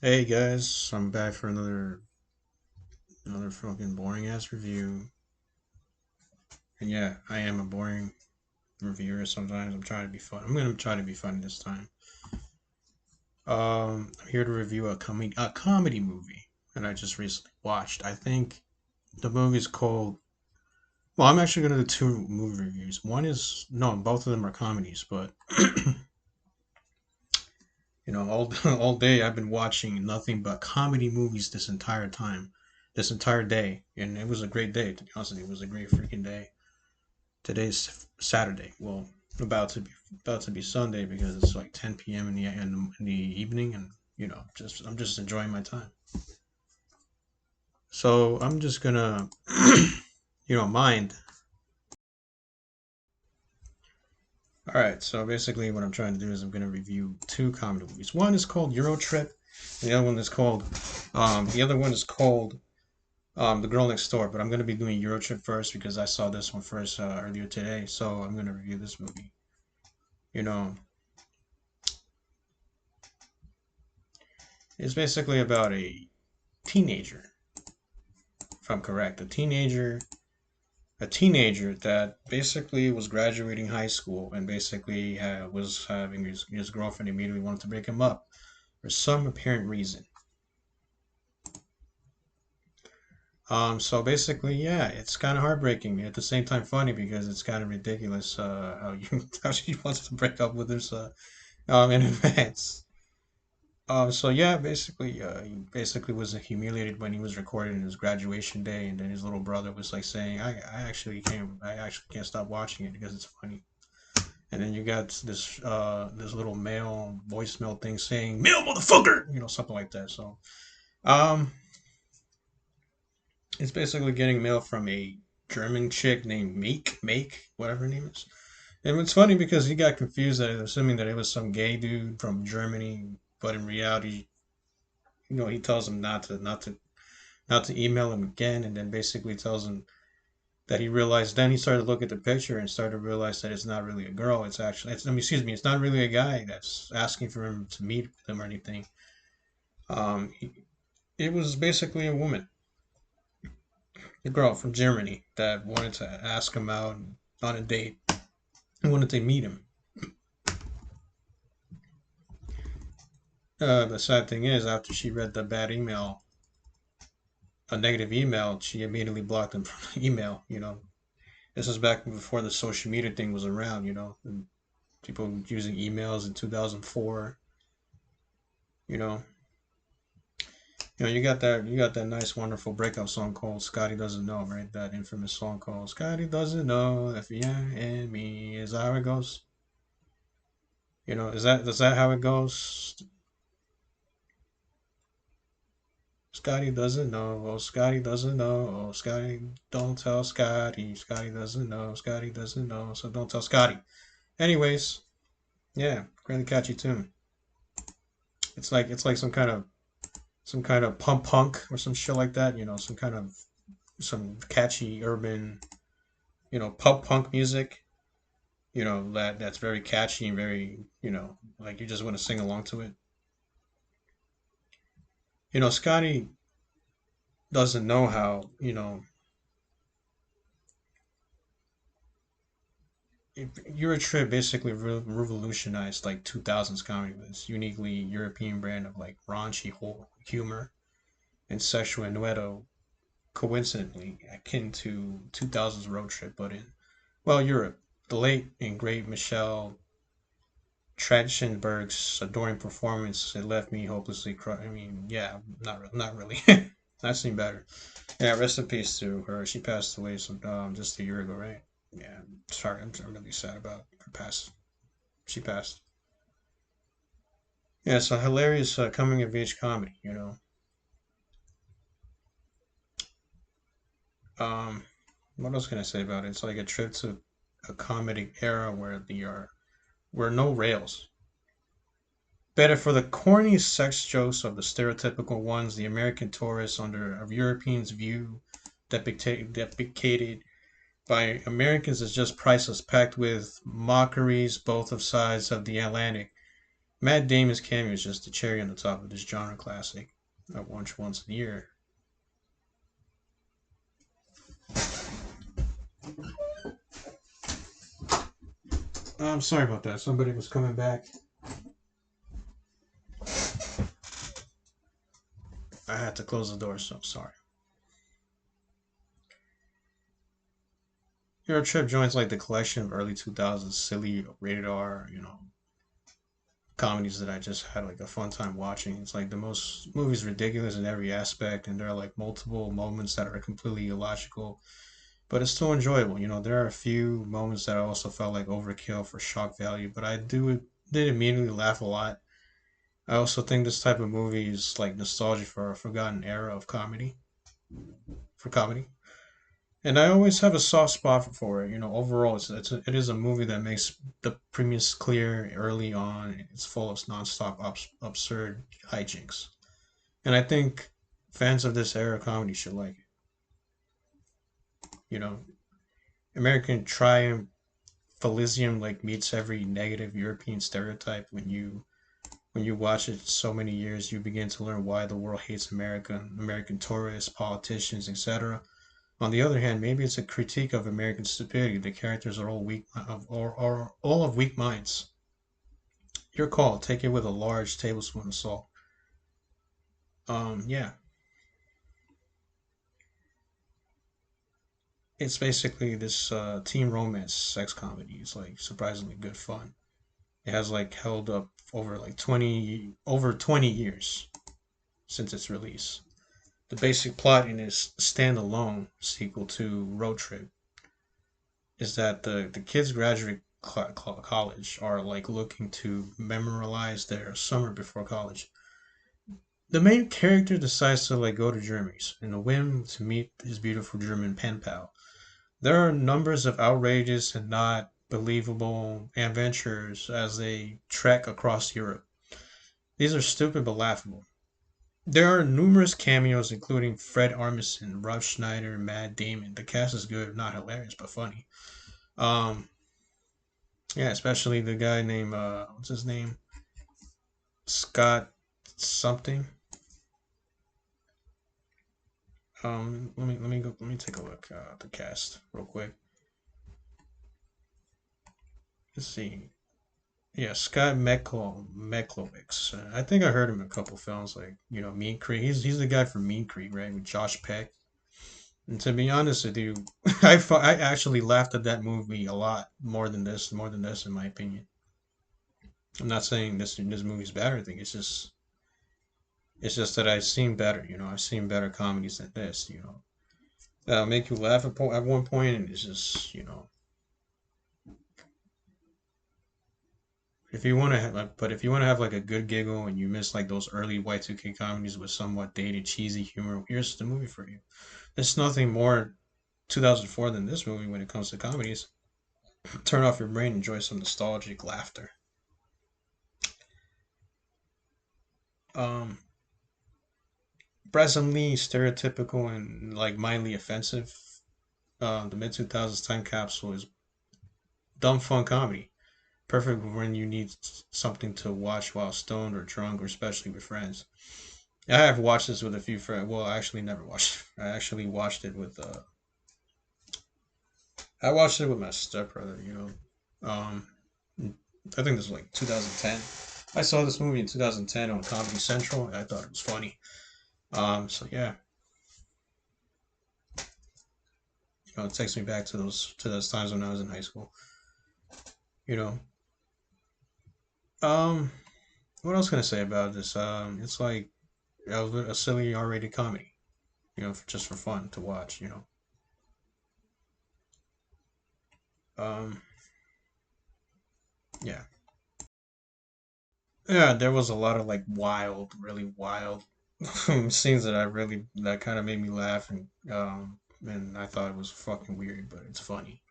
Hey guys, I'm back for another fucking boring ass review. And yeah, I am a boring reviewer sometimes. I'm trying to be fun. I'm gonna try to be fun this time. I'm here to review a comedy movie that I just recently watched. I think the movie's called. Well, I'm actually gonna do two movie reviews. One is no, both of them are comedies, but all all day I've been watching nothing but comedy movies this entire time, this entire day, and it was a great day. To be honest with you, it was a great freaking day. Today's Saturday. Well, about to be Sunday because it's like 10 p.m. in the evening, and just I'm just enjoying my time. So I'm just gonna, mind. All right. So basically, what I'm trying to do is I'm gonna review two comedy movies. One is called Eurotrip. The other one is called The Girl Next Door. But I'm gonna be doing Eurotrip first because I saw this one first earlier today. So I'm gonna review this movie. You know, it's basically about a teenager, if I'm correct, a teenager that basically was graduating high school and basically was having his girlfriend immediately wanted to break him up for some apparent reason. So basically, yeah, it's kind of heartbreaking at the same time funny because it's kind of ridiculous how she wants to break up with in advance. So yeah, he basically was humiliated when he was recording his graduation day, and then his little brother was like saying, I actually can't stop watching it because it's funny." And then you got this little male voicemail thing saying, "Mail, motherfucker," something like that. So, um, it's basically getting mail from a German chick named Make, whatever her name is. And it's funny because he got confused that assuming that it was some gay dude from Germany, but in reality, he tells him not to email him again, and then basically tells him that he realized. Then he started to look at the picture and started to realize that it's not really a girl. It's actually, excuse me, it's not really a guy that's asking for him to meet with him or anything. It was basically a woman, a girl from Germany that wanted to ask him out on a date and wanted to meet him. The sad thing is, after she read the bad email, a negative email, she immediately blocked him from the email. This was back before the social media thing was around. And people using emails in 2004. You know, you got that nice, wonderful breakup song called "Scotty Doesn't Know," right? That infamous song called "Scotty Doesn't Know if you and me." Is that how it goes? Is that how it goes? Scotty doesn't know. Oh, Scotty doesn't know. Oh, Scotty, don't tell Scotty. Scotty doesn't know. Scotty doesn't know. So don't tell Scotty. Anyways, yeah, really catchy tune. It's like some kind of pump punk or some shit like that. Some catchy urban, pub punk music. That's very catchy and very, like you just want to sing along to it. Scotty doesn't know how, Eurotrip basically revolutionized like 2000s comedy with this uniquely European brand of like raunchy humor and sexual innuendo, coincidentally akin to 2000s Road Trip, but in, well, Europe. The late and great Michelle Trachtenberg's adoring performance, it left me hopelessly I mean, yeah, not really. I've seen better. Yeah, rest in peace to her. She passed away just a year ago, right? Yeah, sorry, I'm really sad about her pass. She passed. Yeah, so hilarious coming of age comedy. Um, what else can I say about it? It's like a trip to a comedy era where no rails. Better for the corny sex jokes of the stereotypical ones, the American tourist under a European's view depicted by Americans is just priceless, packed with mockeries both of sides of the Atlantic. Matt Damon's cameo is just the cherry on the top of this genre classic. I watch once a year. I'm sorry about that. Somebody was coming back. I had to close the door, so sorry. Eurotrip joins like the collection of early 2000s silly rated R, comedies that I just had like a fun time watching. It's like the most movies ridiculous in every aspect, and there are like multiple moments that are completely illogical, but it's still enjoyable. There are a few moments that I also felt like overkill for shock value, but I did immediately laugh a lot. I also think this type of movie is like nostalgia for a forgotten era of comedy. And I always have a soft spot for it. Overall, it is a movie that makes the premise clear early on. It's full of nonstop absurd hijinks, and I think fans of this era of comedy should like it. You know, American triumphalism like meets every negative European stereotype. When you watch it so many years, you begin to learn why the world hates America, American tourists, politicians, etc. On the other hand, maybe it's a critique of American stupidity. The characters are all weak, or all of weak minds. Your call. Take it with a large tablespoon of salt. Yeah, it's basically this teen romance sex comedy. It's like surprisingly good fun. It has like held up over 20 years since its release. The basic plot in its standalone sequel to Road Trip is that the kids graduate college are like looking to memorialize their summer before college. The main character decides to like go to Germany in a whim to meet his beautiful German pen pal. There are numbers of outrageous and not believable adventures as they trek across Europe. These are stupid but laughable. There are numerous cameos, including Fred Armisen, Rob Schneider, Matt Damon. The cast is good, not hilarious, but funny. Um, yeah, especially the guy named what's his name, Scott something. Let me take a look at the cast real quick. Let's see. Yeah, Scott Meklovics. I think I heard him in a couple films, like Mean Creek. He's the guy from Mean Creek, right? With Josh Peck. And to be honest with you, I actually laughed at that movie a lot more than this, in my opinion. I'm not saying this movie's bad or anything. It's just that I've seen better. I've seen better comedies than this. That'll make you laugh at one point, and it's just if you want to have, but if you want to have like a good giggle and you miss like those early Y2K comedies with somewhat dated, cheesy humor, here's the movie for you. There's nothing more 2004 than this movie when it comes to comedies. Turn off your brain, enjoy some nostalgic laughter. Um, Brazenly stereotypical and like mildly offensive. The mid 2000s time capsule is dumb fun comedy, perfect when you need something to watch while stoned or drunk, or especially with friends. I have watched this with a few friends. Well, I actually never watched it. I actually watched it with I watched it with my stepbrother. I think this was like 2010. I saw this movie in 2010 on Comedy Central, and I thought it was funny. So yeah, it takes me back to those times when I was in high school. You know, um, what else can I say about this? It's like a silly R-rated comedy. Just for fun to watch. Um, yeah, yeah. There was a lot of like wild, really wild scenes that kind of made me laugh, and I thought it was fucking weird, but it's funny.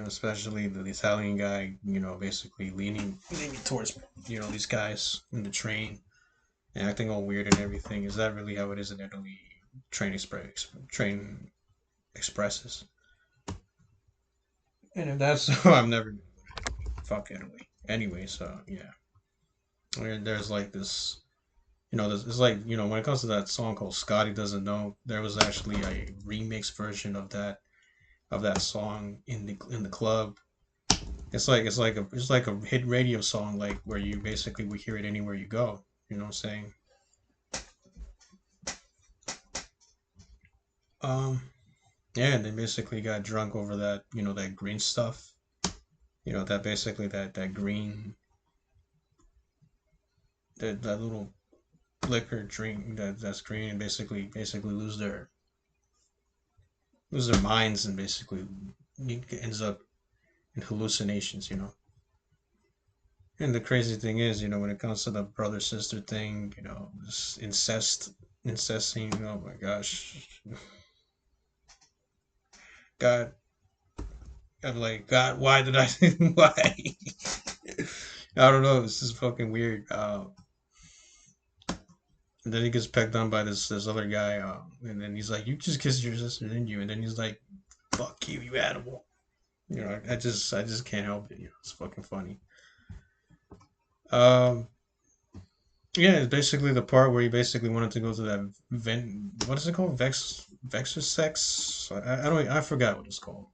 Especially the Italian guy, basically leaning towards these guys in the train and acting all weird and everything. Is that really how it is in Italy? Train expresses, and if that's so, I'm never. fuck Italy. Anyways, yeah, there's like this. There's, it's like when it comes to that song called "Scotty Doesn't Know," there was actually a remix version of that song in the club. It's like a hit radio song, like where you basically would hear it anywhere you go. You know what I'm saying? Um, yeah, and they basically got drunk over that, that green stuff. That basically that green, that little liquor drink that's green, and basically lose their minds, and basically it ends up in hallucinations. And the crazy thing is, when it comes to the brother sister thing, this incesting. Oh my gosh, God, I'm like, God, why did I? Why? I don't know. This is fucking weird. And then he gets pecked on by this other guy, and then he's like, "You just kissed your sister, didn't you?" And then he's like, "Fuck you, you animal." I just can't help it. It's fucking funny. Um, yeah, it's basically the part where he basically wanted to go to that What is it called? Vexer sex. I don't. I forgot what it's called.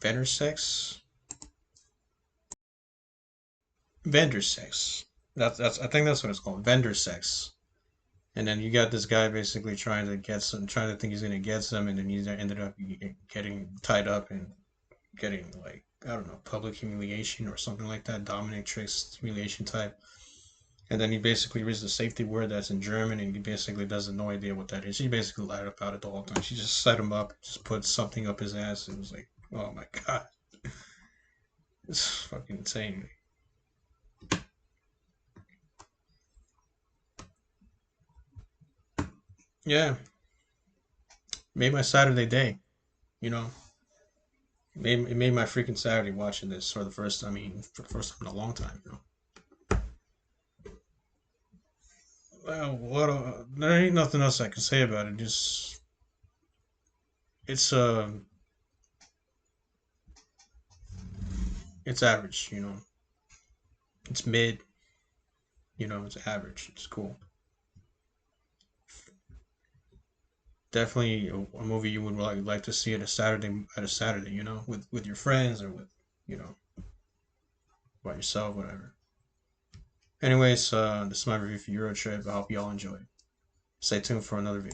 Vendor sex. Vendor sex. That's. I think that's what it's called. Vendor sex. And then you got this guy basically trying to think he's gonna get some, and then he ended up getting tied up and getting, like, I don't know, public humiliation or something like that, dominatrix humiliation type. And then he basically reads the safety word that's in German, and he basically doesn't no idea what that is. She basically lied about it the whole time. She just set him up, just put something up his ass. It was like, oh my god, it's fucking insane. Yeah, made my Saturday day. You know, it made my freaking Saturday watching this for the first. I mean, for the first time in a long time. Well, there ain't nothing else I can say about it. Just it's it's average. It's mid. It's average. It's cool. Definitely a movie you would like to see at a Saturday. With your friends, or with you know by yourself, whatever. Anyways, this is my review for Eurotrip. I hope you all enjoyed. Stay tuned for another video.